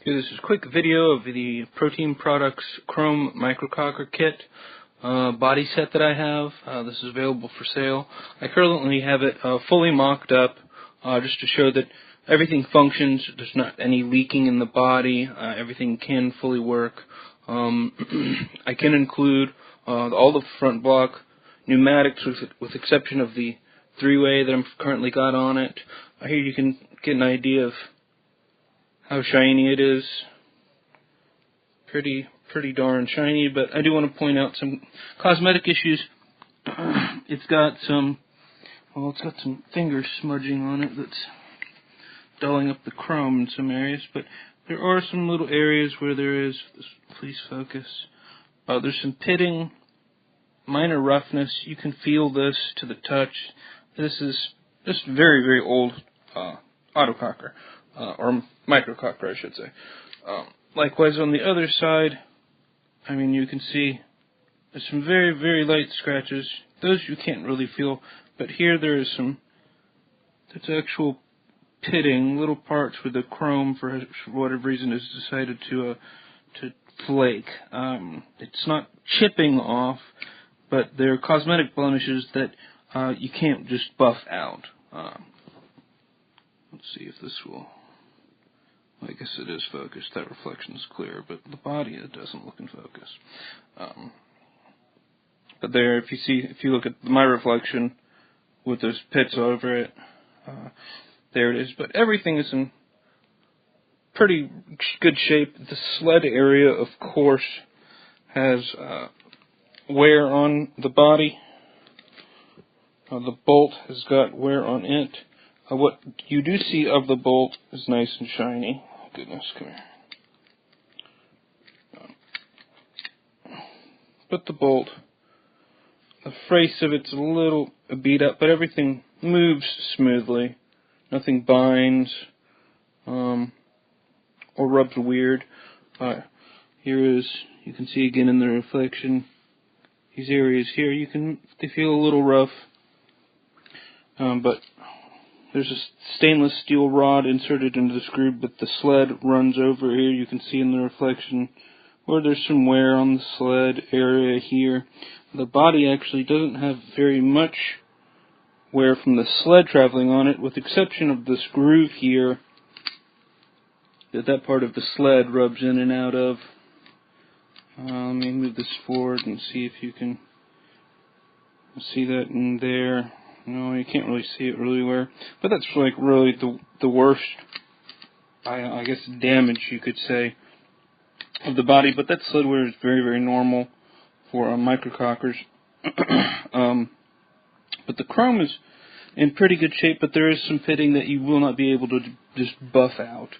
Okay, this is a quick video of the Protein Products Chrome Micrococker kit body set that I have. This is available for sale. I currently have it fully mocked up just to show that everything functions. There's not any leaking in the body. Everything can fully work. I can include all the front block pneumatics with exception of the three-way that I've currently got on it. Here you can get an idea of how shiny it is. Pretty darn shiny, but I do want to point out some cosmetic issues. It's got some finger smudging on it that's dulling up the chrome in some areas, but there are some little areas where there is, please focus, there's some pitting, minor roughness. You can feel this to the touch. This is just very old autococker. Or micrococker, I should say. Likewise, on the other side, I mean, you can see there's some very light scratches. Those you can't really feel, but here there is that's actual pitting, little parts where the chrome, for whatever reason, has decided to flake. It's not chipping off, but they're cosmetic blemishes that you can't just buff out. Let's see if this will. I guess it is focused. That reflection is clear, but the body, it doesn't look in focus. But there, if you look at my reflection with those pits over it, there it is. But everything is in pretty good shape. The sled area, of course, has wear on the body. The bolt has got wear on it. What you do see of the bolt is nice and shiny. Goodness, come here. But the bolt, the face of it's a little beat up, but everything moves smoothly. Nothing binds or rubs weird. Here is, you can see again in the reflection, these areas here, they feel a little rough, but there's a stainless steel rod inserted into the screw, but the sled runs over here. You can see in the reflection where there's some wear on the sled area here. The body actually doesn't have very much wear from the sled traveling on it, with the exception of this groove here that part of the sled rubs in and out of. Let me move this forward and see if you can see that in there. No, you can't really see it really where, but that's like really the worst, I guess, damage you could say of the body. But that sled wear is very normal for microcockers. But the chrome is in pretty good shape, but there is some pitting that you will not be able to just buff out.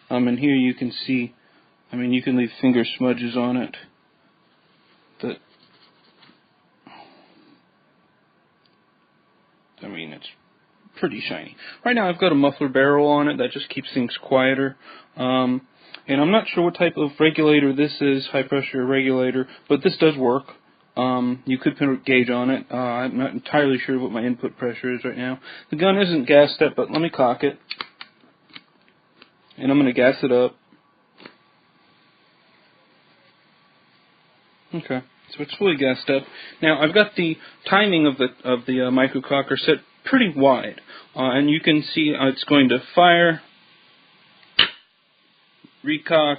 And here you can see, I mean, you can leave finger smudges on it. I mean, it's pretty shiny. Right now I've got a muffler barrel on it that just keeps things quieter. And I'm not sure what type of regulator this is, high pressure regulator, but this does work. You could put a gauge on it. I'm not entirely sure what my input pressure is right now. The gun isn't gassed up, but let me cock it. And I'm going to gas it up. Okay. So it's fully gassed up. Now I've got the timing of the micrococker set pretty wide, and you can see it's going to fire, recock,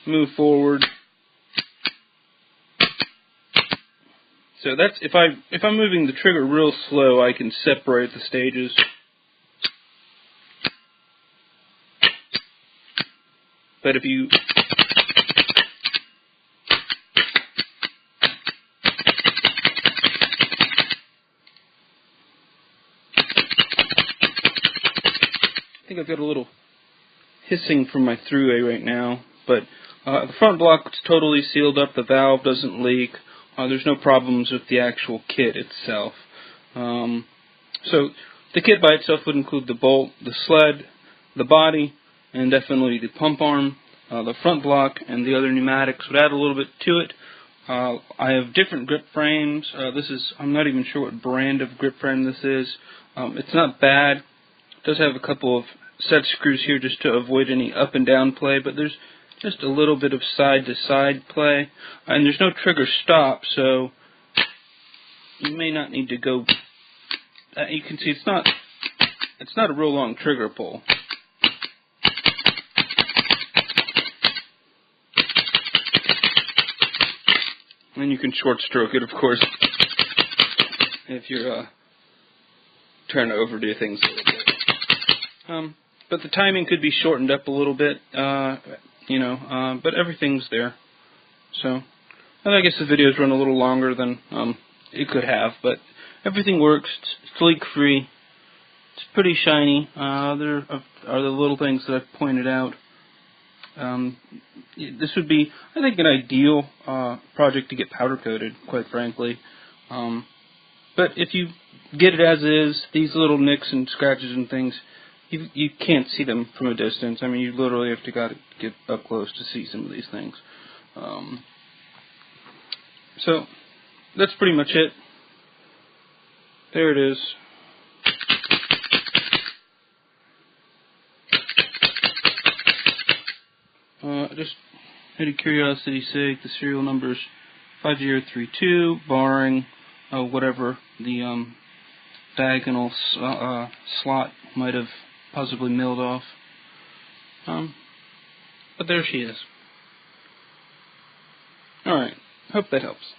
move forward. So that's if I'm moving the trigger real slow, I can separate the stages. But if you I think I've got a little hissing from my throughway right now, but the front block is totally sealed up. The valve doesn't leak. There's no problems with the actual kit itself. So the kit by itself would include the bolt, the sled, the body, and definitely the pump arm. The front block and the other pneumatics would add a little bit to it. I have different grip frames. I'm not even sure what brand of grip frame this is. It's not bad. It does have a couple of set screws here just to avoid any up and down play, but there's just a little bit of side to side play, and there's no trigger stop, so you may not need to go. You can see it's not a real long trigger pull. And you can short stroke it, of course, if you're trying to overdo things a little bit. But the timing could be shortened up a little bit, but everything's there. So, and I guess the videos run a little longer than it could have, but everything works. It's leak-free. It's pretty shiny. There are the little things that I've pointed out. This would be, I think, an ideal project to get powder-coated, quite frankly. But if you get it as is, these little nicks and scratches and things, you can't see them from a distance. I mean, you literally have to get up close to see some of these things. So that's pretty much it. There it is. Just out of curiosity's sake, the serial number is 5032, barring whatever the diagonal slot might have possibly milled off. But there she is. Alright, hope that helps.